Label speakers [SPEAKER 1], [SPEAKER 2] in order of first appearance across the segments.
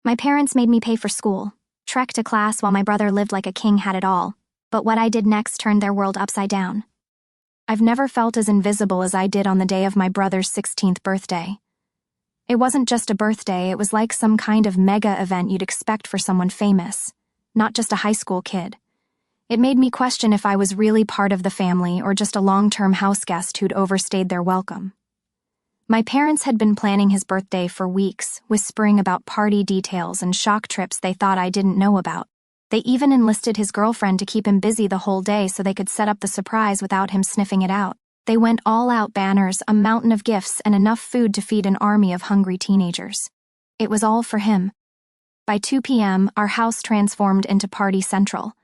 [SPEAKER 1] My parents made me pay for school, trek to class while my brother lived like a king had it all, but what I did next turned their world upside down. I've never felt as invisible as I did on the day of my brother's 16th birthday. It wasn't just a birthday, it was like some kind of mega event you'd expect for someone famous, not just a high school kid. It made me question if I was really part of the family or just a long-term house guest who'd overstayed their welcome. My parents had been planning his birthday for weeks, whispering about party details and shock trips they thought I didn't know about. They even enlisted his girlfriend to keep him busy the whole day so they could set up the surprise without him sniffing it out. They went all out: banners, a mountain of gifts, and enough food to feed an army of hungry teenagers. It was all for him. By 2 p.m., our house transformed into Party Central.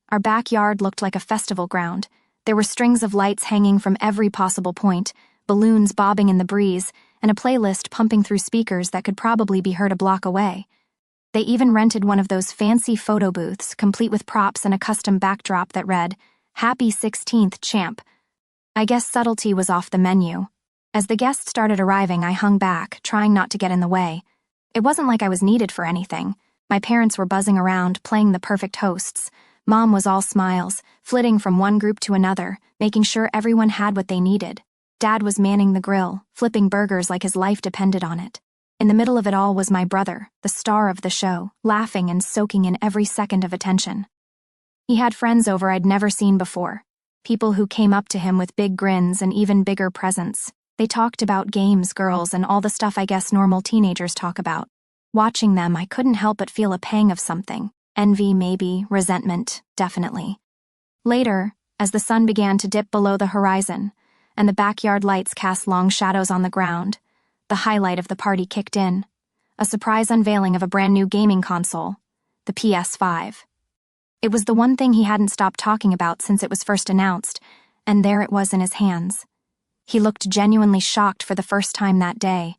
[SPEAKER 1] Our backyard looked like a festival ground. There were strings of lights hanging from every possible point, balloons bobbing in the breeze, and a playlist pumping through speakers that could probably be heard a block away. They even rented one of those fancy photo booths, complete with props and a custom backdrop that read, "Happy 16th, champ." I guess subtlety was off the menu. As the guests started arriving, I hung back, trying not to get in the way. It wasn't like I was needed for anything. My parents were buzzing around, playing the perfect hosts. Mom was all smiles, flitting from one group to another, making sure everyone had what they needed. Dad was manning the grill, flipping burgers like his life depended on it. In the middle of it all was my brother, the star of the show, laughing and soaking in every second of attention. He had friends over I'd never seen before, people who came up to him with big grins and even bigger presents. They talked about games, girls, and all the stuff I guess normal teenagers talk about. Watching them, I couldn't help but feel a pang of something. Envy, maybe, resentment, definitely. Later, as the sun began to dip below the horizon, and the backyard lights cast long shadows on the ground, the highlight of the party kicked in. A surprise unveiling of a brand new gaming console, the PS5. It was the one thing he hadn't stopped talking about since it was first announced, and there it was in his hands. He looked genuinely shocked for the first time that day.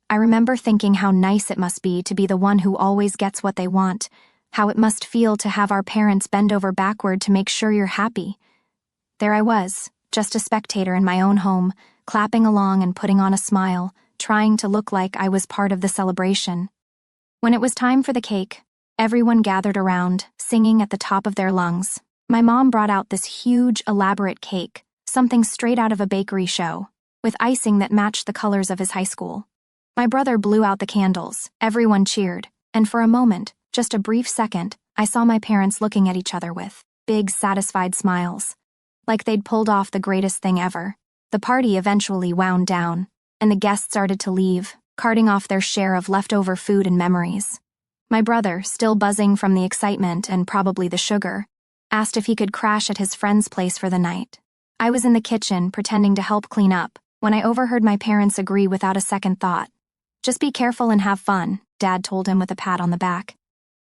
[SPEAKER 1] I remember thinking how nice it must be to be the one who always gets what they want, how it must feel to have our parents bend over backward to make sure you're happy. There I was, just a spectator in my own home, clapping along and putting on a smile, trying to look like I was part of the celebration. When it was time for the cake, everyone gathered around, singing at the top of their lungs. My mom brought out this huge, elaborate cake, something straight out of a bakery show, with icing that matched the colors of his high school. My brother blew out the candles, everyone cheered, and for a moment, just a brief second, I saw my parents looking at each other with big, satisfied smiles, like they'd pulled off the greatest thing ever. The party eventually wound down, and the guests started to leave, carting off their share of leftover food and memories. My brother, still buzzing from the excitement and probably the sugar, asked if he could crash at his friend's place for the night. I was in the kitchen, pretending to help clean up, when I overheard my parents agree without a second thought. "Just be careful and have fun," Dad told him with a pat on the back.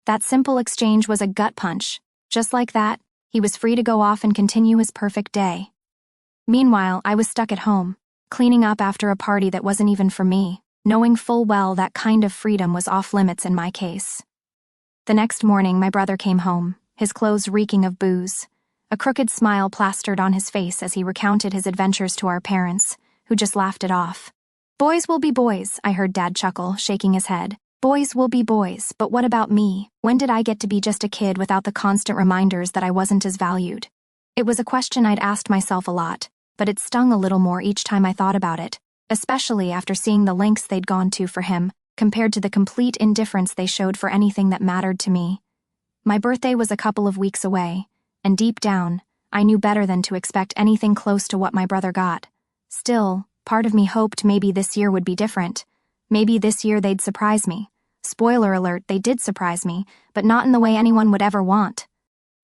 [SPEAKER 1] That simple exchange was a gut punch. Just like that, he was free to go off and continue his perfect day. Meanwhile, I was stuck at home, cleaning up after a party that wasn't even for me, knowing full well that kind of freedom was off limits in my case. The next morning, my brother came home, his clothes reeking of booze, a crooked smile plastered on his face as he recounted his adventures to our parents, who just laughed it off. "Boys will be boys," I heard Dad chuckle, shaking his head. "Boys will be boys, but what about me? When did I get to be just a kid without the constant reminders that I wasn't as valued?" It was a question I'd asked myself a lot, but it stung a little more each time I thought about it, especially after seeing the lengths they'd gone to for him, compared to the complete indifference they showed for anything that mattered to me. My birthday was a couple of weeks away, and deep down, I knew better than to expect anything close to what my brother got. Still, part of me hoped maybe this year would be different. Maybe this year they'd surprise me. Spoiler alert, they did surprise me, but not in the way anyone would ever want.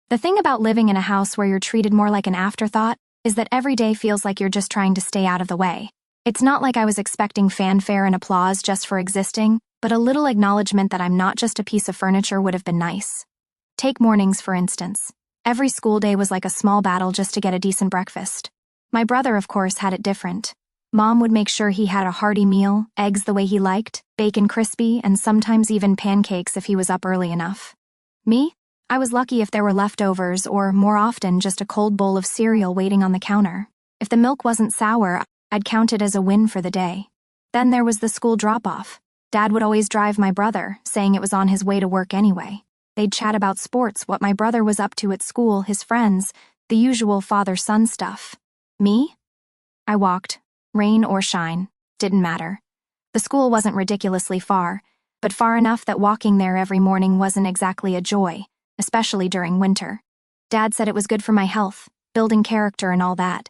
[SPEAKER 1] The thing about living in a house where you're treated more like an afterthought is that every day feels like you're just trying to stay out of the way. It's not like I was expecting fanfare and applause just for existing, but a little acknowledgement that I'm not just a piece of furniture would have been nice. Take mornings, for instance. Every school day was like a small battle just to get a decent breakfast. My brother, of course, had it different. Mom would make sure he had a hearty meal, eggs the way he liked, bacon crispy, and sometimes even pancakes if he was up early enough. Me? I was lucky if there were leftovers or, more often, just a cold bowl of cereal waiting on the counter. If the milk wasn't sour, I'd count it as a win for the day. Then there was the school drop-off. Dad would always drive my brother, saying it was on his way to work anyway. They'd chat about sports, what my brother was up to at school, his friends, the usual father-son stuff. Me? I walked. Rain or shine. Didn't matter. The school wasn't ridiculously far, but far enough that walking there every morning wasn't exactly a joy, especially during winter. Dad said it was good for my health, building character and all that.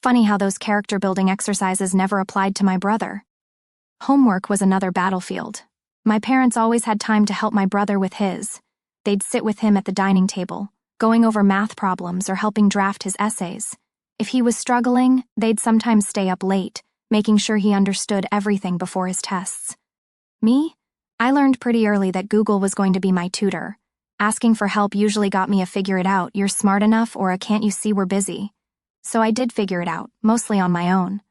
[SPEAKER 1] Funny how those character-building exercises never applied to my brother. Homework was another battlefield. My parents always had time to help my brother with his. They'd sit with him at the dining table, going over math problems or helping draft his essays. If he was struggling, they'd sometimes stay up late, making sure he understood everything before his tests. Me? I learned pretty early that Google was going to be my tutor. Asking for help usually got me a figure it out, you're smart enough, or a can't you see we're busy. So I did figure it out, mostly on my own.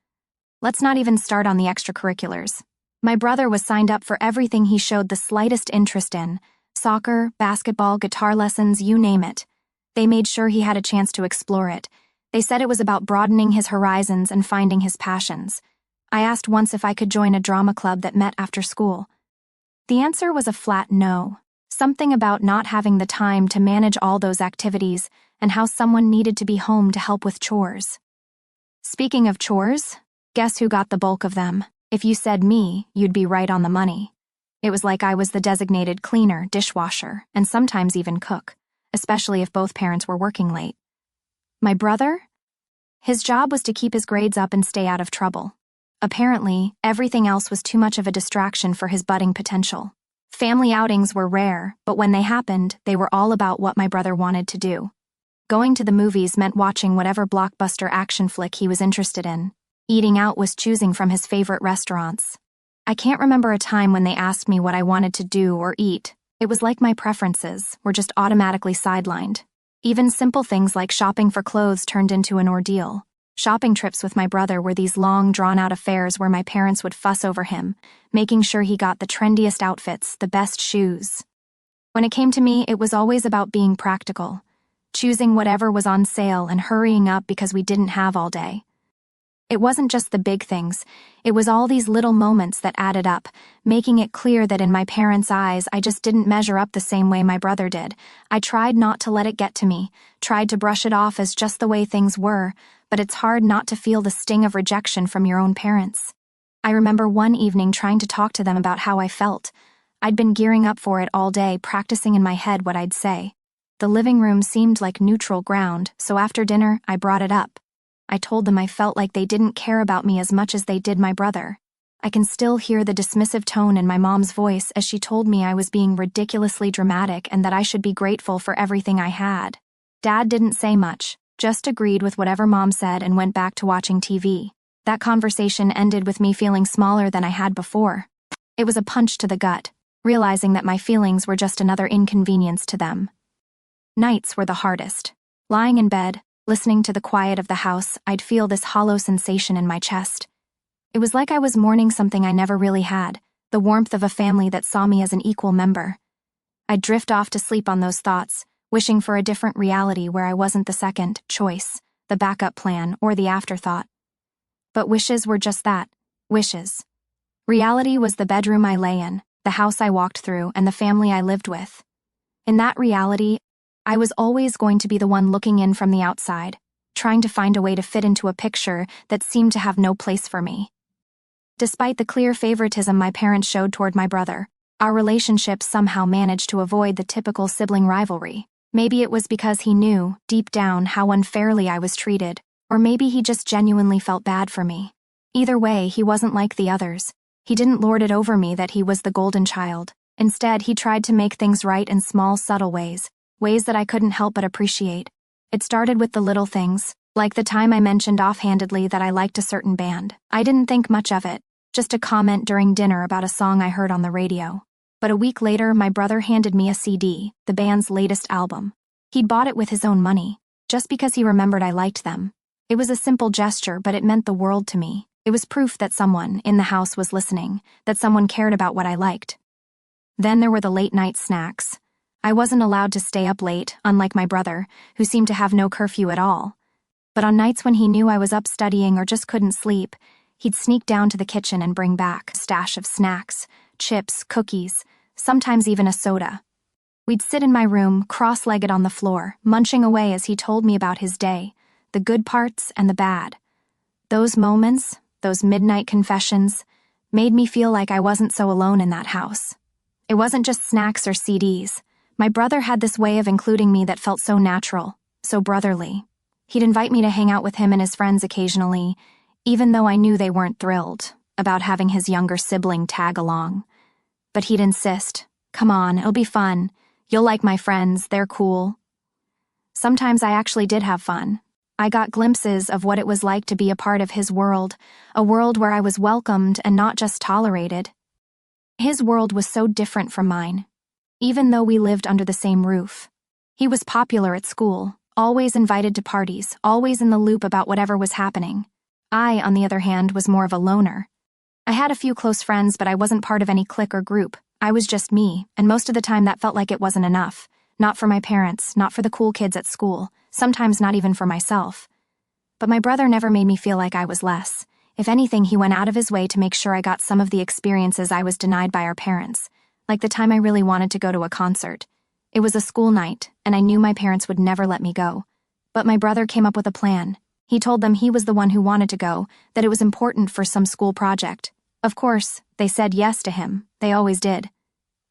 [SPEAKER 1] Let's not even start on the extracurriculars. My brother was signed up for everything he showed the slightest interest in: soccer, basketball, guitar lessons, you name it. They made sure he had a chance to explore it. They said it was about broadening his horizons and finding his passions. I asked once if I could join a drama club that met after school. The answer was a flat no. Something about not having the time to manage all those activities and how someone needed to be home to help with chores. Speaking of chores, guess who got the bulk of them? If you said me, you'd be right on the money. It was like I was the designated cleaner, dishwasher, and sometimes even cook, especially if both parents were working late. My brother? His job was to keep his grades up and stay out of trouble. Apparently, everything else was too much of a distraction for his budding potential. Family outings were rare, but when they happened, they were all about what my brother wanted to do. Going to the movies meant watching whatever blockbuster action flick he was interested in. Eating out was choosing from his favorite restaurants. I can't remember a time when they asked me what I wanted to do or eat. It was like my preferences were just automatically sidelined. Even simple things like shopping for clothes turned into an ordeal. Shopping trips with my brother were these long, drawn-out affairs where my parents would fuss over him, making sure he got the trendiest outfits, the best shoes. When it came to me, it was always about being practical, choosing whatever was on sale and hurrying up because we didn't have all day. It wasn't just the big things, it was all these little moments that added up, making it clear that in my parents' eyes I just didn't measure up the same way my brother did. I tried not to let it get to me, tried to brush it off as just the way things were, but it's hard not to feel the sting of rejection from your own parents. I remember one evening trying to talk to them about how I felt. I'd been gearing up for it all day, practicing in my head what I'd say. The living room seemed like neutral ground, so after dinner, I brought it up. I told them I felt like they didn't care about me as much as they did my brother. I can still hear the dismissive tone in my mom's voice as she told me I was being ridiculously dramatic and that I should be grateful for everything I had. Dad didn't say much, just agreed with whatever Mom said and went back to watching TV. That conversation ended with me feeling smaller than I had before. It was a punch to the gut, realizing that my feelings were just another inconvenience to them. Nights were the hardest. Lying in bed, listening to the quiet of the house, I'd feel this hollow sensation in my chest. It was like I was mourning something I never really had, the warmth of a family that saw me as an equal member. I'd drift off to sleep on those thoughts, wishing for a different reality where I wasn't the second choice, the backup plan, or the afterthought. But wishes were just that, wishes. Reality was the bedroom I lay in, the house I walked through, and the family I lived with. In that reality, I was always going to be the one looking in from the outside, trying to find a way to fit into a picture that seemed to have no place for me. Despite the clear favoritism my parents showed toward my brother, our relationship somehow managed to avoid the typical sibling rivalry. Maybe it was because he knew, deep down, how unfairly I was treated, or maybe he just genuinely felt bad for me. Either way, he wasn't like the others. He didn't lord it over me that he was the golden child. Instead, he tried to make things right in small, subtle ways that I couldn't help but appreciate. It started with the little things, like the time I mentioned offhandedly that I liked a certain band. I didn't think much of it, just a comment during dinner about a song I heard on the radio. But a week later, my brother handed me a CD, the band's latest album. He'd bought it with his own money, just because he remembered I liked them. It was a simple gesture, but it meant the world to me. It was proof that someone in the house was listening, that someone cared about what I liked. Then there were the late-night snacks. I wasn't allowed to stay up late, unlike my brother, who seemed to have no curfew at all. But on nights when he knew I was up studying or just couldn't sleep, he'd sneak down to the kitchen and bring back a stash of snacks, chips, cookies, sometimes even a soda. We'd sit in my room, cross-legged on the floor, munching away as he told me about his day, the good parts and the bad. Those moments, those midnight confessions, made me feel like I wasn't so alone in that house. It wasn't just snacks or CDs. My brother had this way of including me that felt so natural, so brotherly. He'd invite me to hang out with him and his friends occasionally, even though I knew they weren't thrilled about having his younger sibling tag along. But he'd insist, "Come on, it'll be fun. You'll like my friends, they're cool." Sometimes I actually did have fun. I got glimpses of what it was like to be a part of his world, a world where I was welcomed and not just tolerated. His world was so different from mine, even though we lived under the same roof. He was popular at school, always invited to parties, always in the loop about whatever was happening. I, on the other hand, was more of a loner. I had a few close friends, but I wasn't part of any clique or group. I was just me, and most of the time that felt like it wasn't enough. Not for my parents, not for the cool kids at school, sometimes not even for myself. But my brother never made me feel like I was less. If anything, he went out of his way to make sure I got some of the experiences I was denied by our parents, like the time I really wanted to go to a concert. It was a school night, and I knew my parents would never let me go. But my brother came up with a plan. He told them he was the one who wanted to go, that it was important for some school project. Of course, they said yes to him. They always did.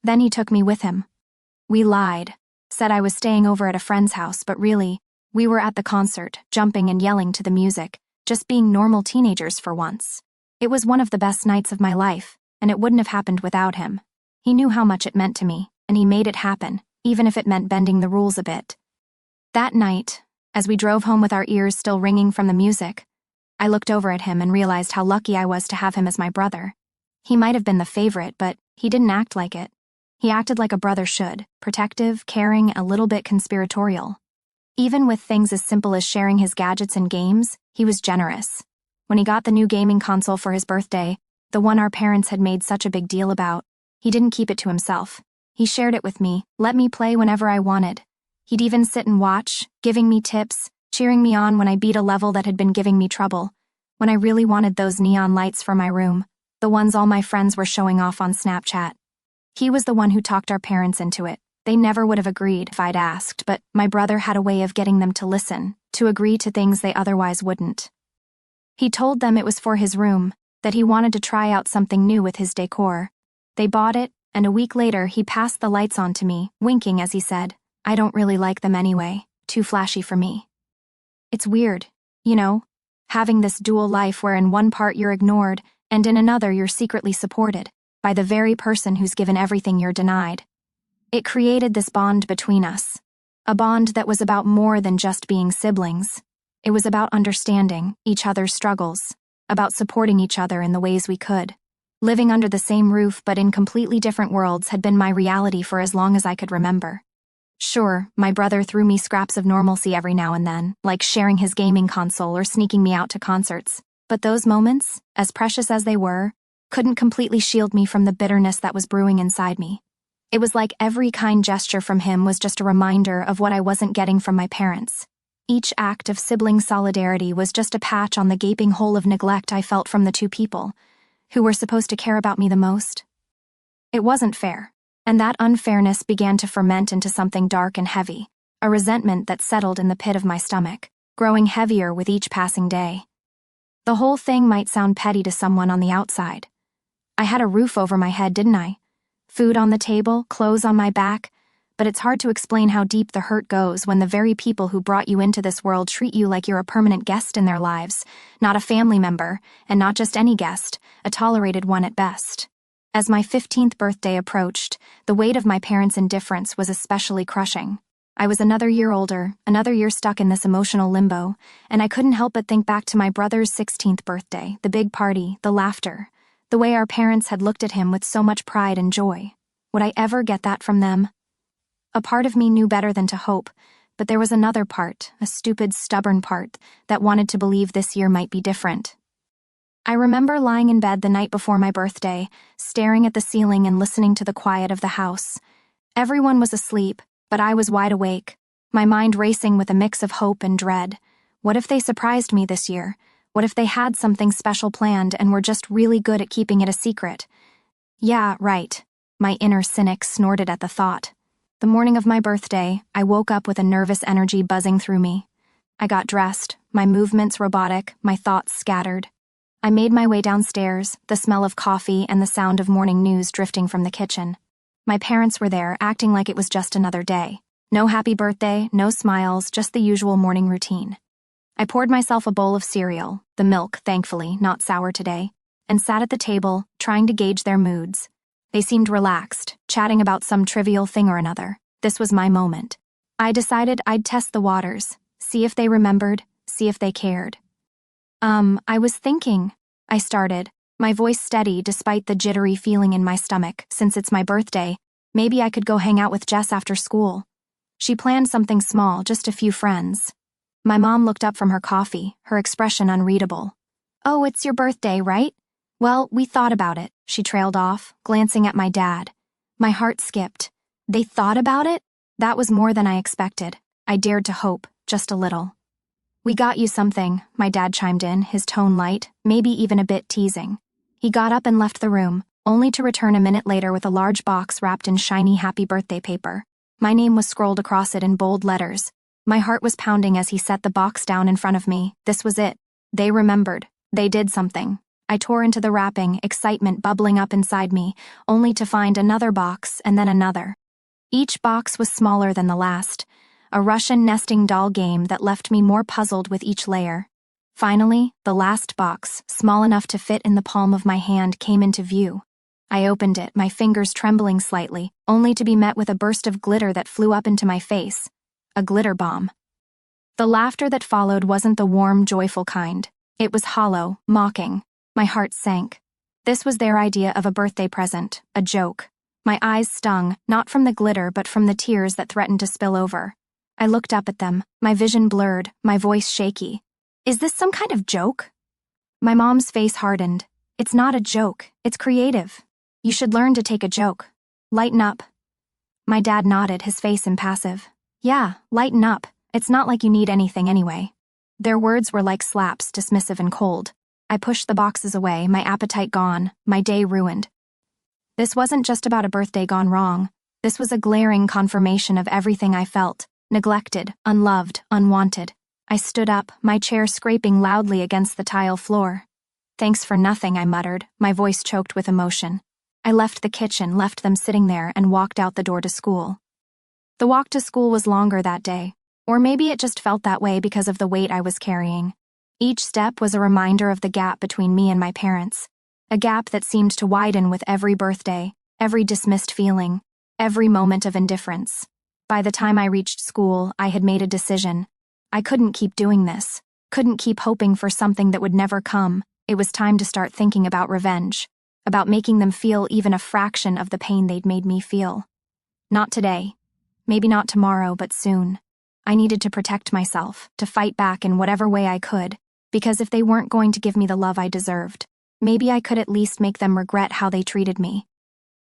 [SPEAKER 1] Then he took me with him. We lied, said I was staying over at a friend's house, but really, we were at the concert, jumping and yelling to the music, just being normal teenagers for once. It was one of the best nights of my life, and it wouldn't have happened without him. He knew how much it meant to me, and he made it happen, even if it meant bending the rules a bit. That night, as we drove home with our ears still ringing from the music, I looked over at him and realized how lucky I was to have him as my brother. He might have been the favorite, but he didn't act like it. He acted like a brother should, protective, caring, a little bit conspiratorial. Even with things as simple as sharing his gadgets and games, he was generous. When he got the new gaming console for his birthday, the one our parents had made such a big deal about, he didn't keep it to himself. He shared it with me, let me play whenever I wanted. He'd even sit and watch, giving me tips, cheering me on when I beat a level that had been giving me trouble, when I really wanted those neon lights for my room, the ones all my friends were showing off on Snapchat. He was the one who talked our parents into it. They never would have agreed if I'd asked, but my brother had a way of getting them to listen, to agree to things they otherwise wouldn't. He told them it was for his room, that he wanted to try out something new with his decor. They bought it, and a week later he passed the lights on to me, winking as he said, "I don't really like them anyway, too flashy for me." It's weird, you know, having this dual life where in one part you're ignored, and in another you're secretly supported, by the very person who's given everything you're denied. It created this bond between us, a bond that was about more than just being siblings. It was about understanding each other's struggles, about supporting each other in the ways we could. Living under the same roof but in completely different worlds had been my reality for as long as I could remember. Sure, my brother threw me scraps of normalcy every now and then, like sharing his gaming console or sneaking me out to concerts. But those moments, as precious as they were, couldn't completely shield me from the bitterness that was brewing inside me. It was like every kind gesture from him was just a reminder of what I wasn't getting from my parents. Each act of sibling solidarity was just a patch on the gaping hole of neglect I felt from the two people who were supposed to care about me the most. It wasn't fair, and that unfairness began to ferment into something dark and heavy, a resentment that settled in the pit of my stomach, growing heavier with each passing day. The whole thing might sound petty to someone on the outside. I had a roof over my head, didn't I? Food on the table, clothes on my back, but it's hard to explain how deep the hurt goes when the very people who brought you into this world treat you like you're a permanent guest in their lives, not a family member, and not just any guest, a tolerated one at best. As my 15th birthday approached, the weight of my parents' indifference was especially crushing. I was another year older, another year stuck in this emotional limbo, and I couldn't help but think back to my brother's 16th birthday, the big party, the laughter, the way our parents had looked at him with so much pride and joy. Would I ever get that from them? A part of me knew better than to hope, but there was another part, a stupid, stubborn part, that wanted to believe this year might be different. I remember lying in bed the night before my birthday, staring at the ceiling and listening to the quiet of the house. Everyone was asleep, but I was wide awake, my mind racing with a mix of hope and dread. What if they surprised me this year? What if they had something special planned and were just really good at keeping it a secret? Yeah, right. My inner cynic snorted at the thought. The morning of my birthday, I woke up with a nervous energy buzzing through me. I got dressed, my movements robotic, my thoughts scattered. I made my way downstairs, the smell of coffee and the sound of morning news drifting from the kitchen. My parents were there, acting like it was just another day. No happy birthday, no smiles, just the usual morning routine. I poured myself a bowl of cereal, the milk, thankfully, not sour today, and sat at the table, trying to gauge their moods. They seemed relaxed, chatting about some trivial thing or another. This was my moment. I decided I'd test the waters, see if they remembered, see if they cared. I was thinking, I started, my voice steady despite the jittery feeling in my stomach. Since it's my birthday, maybe I could go hang out with Jess after school. She planned something small, just a few friends. My mom looked up from her coffee, her expression unreadable. Oh, it's your birthday, right? Well, we thought about it, she trailed off, glancing at my dad. My heart skipped. They thought about it? That was more than I expected. I dared to hope, just a little. We got you something, my dad chimed in, his tone light, maybe even a bit teasing. He got up and left the room, only to return a minute later with a large box wrapped in shiny happy birthday paper. My name was scrolled across it in bold letters. My heart was pounding as he set the box down in front of me. This was it. They remembered. They did something. I tore into the wrapping, excitement bubbling up inside me, only to find another box and then another. Each box was smaller than the last, a Russian nesting doll game that left me more puzzled with each layer. Finally, the last box, small enough to fit in the palm of my hand, came into view. I opened it, my fingers trembling slightly, only to be met with a burst of glitter that flew up into my face. A glitter bomb. The laughter that followed wasn't the warm, joyful kind. It was hollow, mocking. My heart sank. This was their idea of a birthday present, a joke. My eyes stung, not from the glitter but from the tears that threatened to spill over. I looked up at them, my vision blurred, my voice shaky. Is this some kind of joke? My mom's face hardened. It's not a joke, it's creative. You should learn to take a joke. Lighten up. My dad nodded, his face impassive. Yeah, lighten up. It's not like you need anything anyway. Their words were like slaps, dismissive and cold. I pushed the boxes away, my appetite gone, my day ruined. This wasn't just about a birthday gone wrong. This was a glaring confirmation of everything I felt. Neglected, unloved, unwanted. I stood up, my chair scraping loudly against the tile floor. Thanks for nothing, I muttered, my voice choked with emotion. I left the kitchen, left them sitting there, and walked out the door to school. The walk to school was longer that day, or maybe it just felt that way because of the weight I was carrying. Each step was a reminder of the gap between me and my parents, a gap that seemed to widen with every birthday, every dismissed feeling, every moment of indifference. By the time I reached school, I had made a decision. I couldn't keep doing this, couldn't keep hoping for something that would never come. It was time to start thinking about revenge, about making them feel even a fraction of the pain they'd made me feel. Not today, maybe not tomorrow, but soon. I needed to protect myself, to fight back in whatever way I could, because if they weren't going to give me the love I deserved, maybe I could at least make them regret how they treated me.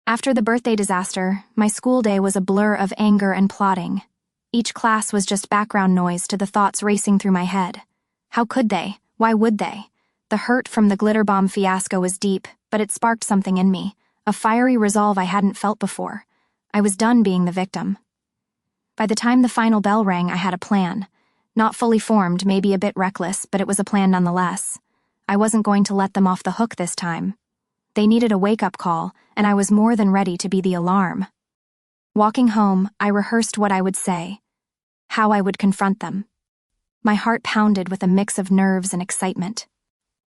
[SPEAKER 1] After the birthday disaster, my school day was a blur of anger and plotting. Each class was just background noise to the thoughts racing through my head. How could they? Why would they? The hurt from the glitter bomb fiasco was deep, but it sparked something in me, a fiery resolve I hadn't felt before. I was done being the victim. By the time the final bell rang, I had a plan. Not fully formed, maybe a bit reckless, but it was a plan nonetheless. I wasn't going to let them off the hook this time. They needed a wake-up call, and I was more than ready to be the alarm. Walking home, I rehearsed what I would say, how I would confront them. My heart pounded with a mix of nerves and excitement.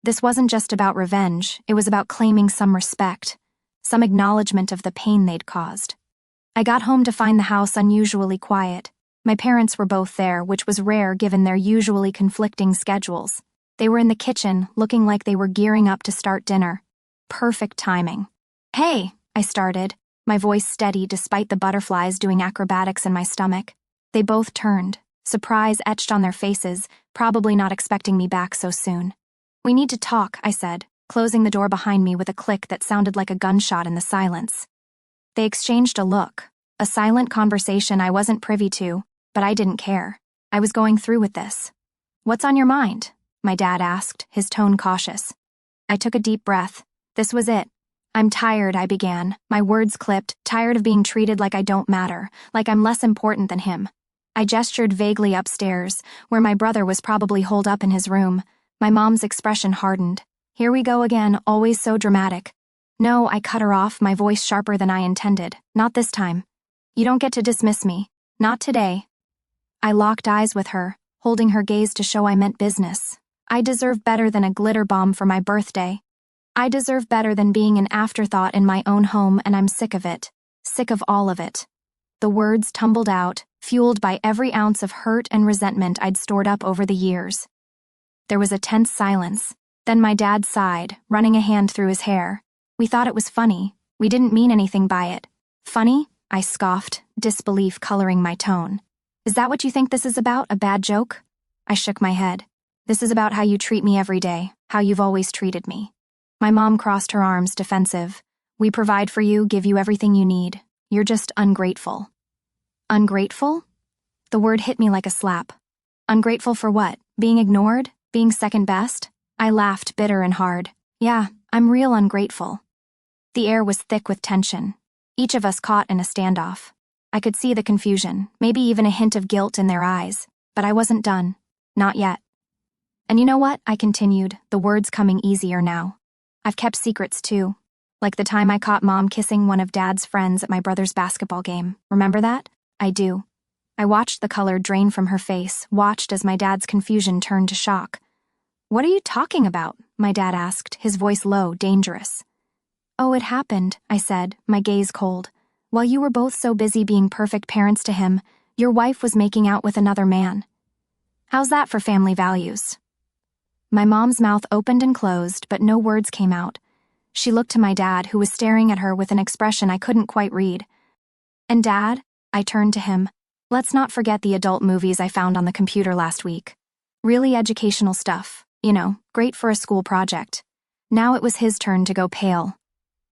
[SPEAKER 1] This wasn't just about revenge, it was about claiming some respect, some acknowledgement of the pain they'd caused. I got home to find the house unusually quiet. My parents were both there, which was rare given their usually conflicting schedules. They were in the kitchen, looking like they were gearing up to start dinner. Perfect timing. Hey, I started, my voice steady despite the butterflies doing acrobatics in my stomach. They both turned, surprise etched on their faces, probably not expecting me back so soon. We need to talk, I said, closing the door behind me with a click that sounded like a gunshot in the silence. They exchanged a look, a silent conversation I wasn't privy to, but I didn't care. I was going through with this. What's on your mind? My dad asked, his tone cautious. I took a deep breath. This was it. I'm tired, I began, my words clipped, tired of being treated like I don't matter, like I'm less important than him. I gestured vaguely upstairs, where my brother was probably holed up in his room. My mom's expression hardened. Here we go again, always so dramatic. No, I cut her off, my voice sharper than I intended. Not this time. You don't get to dismiss me. Not today. I locked eyes with her, holding her gaze to show I meant business. I deserve better than a glitter bomb for my birthday. I deserve better than being an afterthought in my own home, and I'm sick of it. Sick of all of it. The words tumbled out, fueled by every ounce of hurt and resentment I'd stored up over the years. There was a tense silence. Then my dad sighed, running a hand through his hair. We thought it was funny. We didn't mean anything by it. Funny? I scoffed, disbelief coloring my tone. Is that what you think this is about, a bad joke? I shook my head. This is about how you treat me every day, how you've always treated me. My mom crossed her arms, defensive. We provide for you, give you everything you need. You're just ungrateful. Ungrateful? The word hit me like a slap. Ungrateful for what? Being ignored? Being second best? I laughed, bitter and hard. Yeah, I'm real ungrateful. The air was thick with tension. Each of us caught in a standoff. I could see the confusion, maybe even a hint of guilt in their eyes, but I wasn't done. Not yet. And you know what? I continued, the words coming easier now. I've kept secrets too. Like the time I caught Mom kissing one of Dad's friends at my brother's basketball game. Remember that? I do. I watched the color drain from her face, watched as my dad's confusion turned to shock. What are you talking about? My dad asked, his voice low, dangerous. Oh, it happened, I said, my gaze cold. While you were both so busy being perfect parents to him, your wife was making out with another man. How's that for family values? My mom's mouth opened and closed, but no words came out. She looked to my dad, who was staring at her with an expression I couldn't quite read. And Dad? I turned to him. Let's not forget the adult movies I found on the computer last week. Really educational stuff, you know, great for a school project. Now it was his turn to go pale.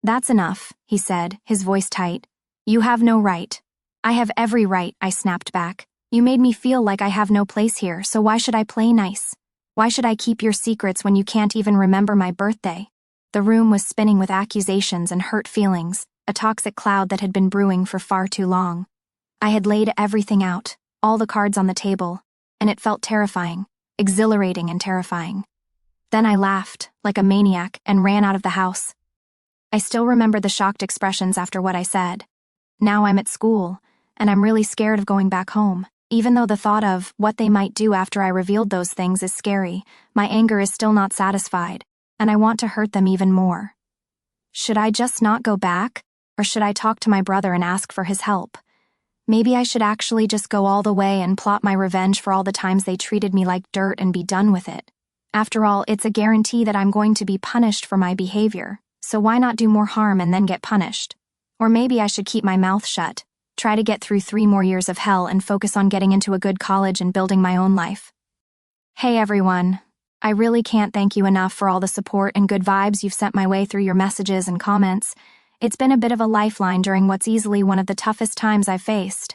[SPEAKER 1] That's enough, he said, his voice tight. You have no right. I have every right, I snapped back. You made me feel like I have no place here, so why should I play nice? Why should I keep your secrets when you can't even remember my birthday? The room was spinning with accusations and hurt feelings, a toxic cloud that had been brewing for far too long. I had laid everything out, all the cards on the table, and it felt terrifying, exhilarating and terrifying. Then I laughed, like a maniac, and ran out of the house. I still remember the shocked expressions after what I said. Now I'm at school, and I'm really scared of going back home. Even though the thought of what they might do after I revealed those things is scary, my anger is still not satisfied, and I want to hurt them even more. Should I just not go back, or should I talk to my brother and ask for his help? Maybe I should actually just go all the way and plot my revenge for all the times they treated me like dirt and be done with it. After all, it's a guarantee that I'm going to be punished for my behavior, so why not do more harm and then get punished? Or maybe I should keep my mouth shut. Try to get through 3 more years of hell and focus on getting into a good college and building my own life. Hey everyone. I really can't thank you enough for all the support and good vibes you've sent my way through your messages and comments. It's been a bit of a lifeline during what's easily one of the toughest times I've faced.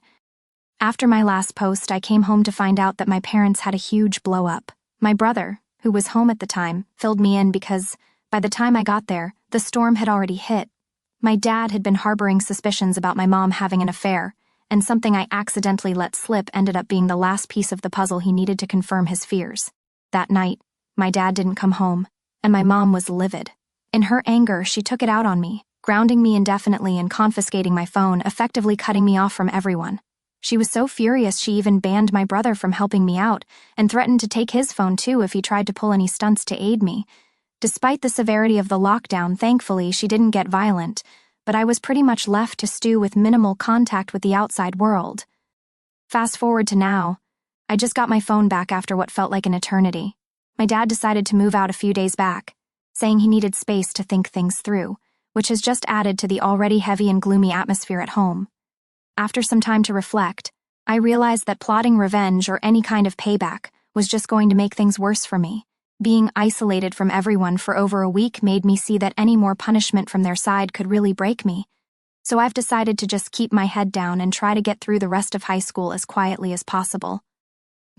[SPEAKER 1] After my last post, I came home to find out that my parents had a huge blow-up. My brother, who was home at the time, filled me in because, by the time I got there, the storm had already hit. My dad had been harboring suspicions about my mom having an affair, and something I accidentally let slip ended up being the last piece of the puzzle he needed to confirm his fears. That night, my dad didn't come home, and my mom was livid. In her anger, she took it out on me, grounding me indefinitely and confiscating my phone, effectively cutting me off from everyone. She was so furious she even banned my brother from helping me out, and threatened to take his phone too if he tried to pull any stunts to aid me. Despite the severity of the lockdown, thankfully, she didn't get violent, but I was pretty much left to stew with minimal contact with the outside world. Fast forward to now. I just got my phone back after what felt like an eternity. My dad decided to move out a few days back, saying he needed space to think things through, which has just added to the already heavy and gloomy atmosphere at home. After some time to reflect, I realized that plotting revenge or any kind of payback was just going to make things worse for me. Being isolated from everyone for over a week made me see that any more punishment from their side could really break me. So I've decided to just keep my head down and try to get through the rest of high school as quietly as possible.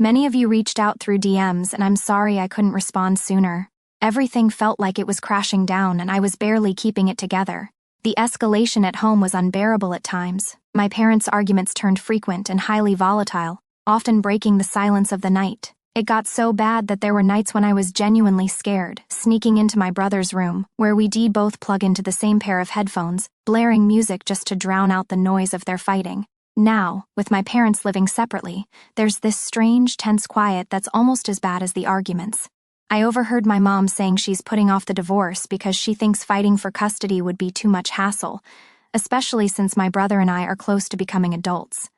[SPEAKER 1] Many of you reached out through DMs, and I'm sorry I couldn't respond sooner. Everything felt like it was crashing down and I was barely keeping it together. The escalation at home was unbearable at times. My parents' arguments turned frequent and highly volatile, often breaking the silence of the night. It got so bad that there were nights when I was genuinely scared, sneaking into my brother's room, where we'd both plug into the same pair of headphones, blaring music just to drown out the noise of their fighting. Now, with my parents living separately, there's this strange, tense quiet that's almost as bad as the arguments. I overheard my mom saying she's putting off the divorce because she thinks fighting for custody would be too much hassle, especially since my brother and I are close to becoming adults.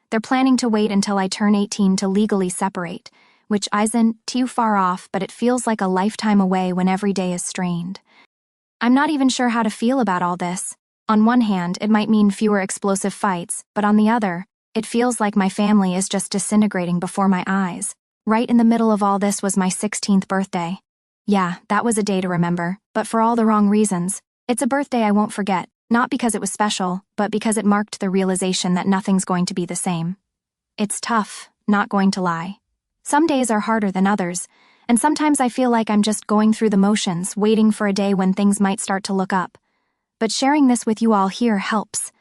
[SPEAKER 1] They're planning to wait until I turn 18 to legally separate, which isn't too far off, but it feels like a lifetime away when every day is strained. I'm not even sure how to feel about all this. On one hand, it might mean fewer explosive fights, but on the other, it feels like my family is just disintegrating before my eyes. Right in the middle of all this was my 16th birthday. Yeah, that was a day to remember, but for all the wrong reasons. It's a birthday I won't forget, not because it was special, but because it marked the realization that nothing's going to be the same. It's tough, not going to lie. Some days are harder than others, and sometimes I feel like I'm just going through the motions, waiting for a day when things might start to look up. But sharing this with you all here helps.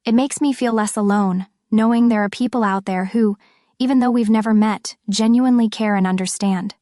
[SPEAKER 1] It makes me feel less alone, knowing there are people out there who, even though we've never met, genuinely care and understand.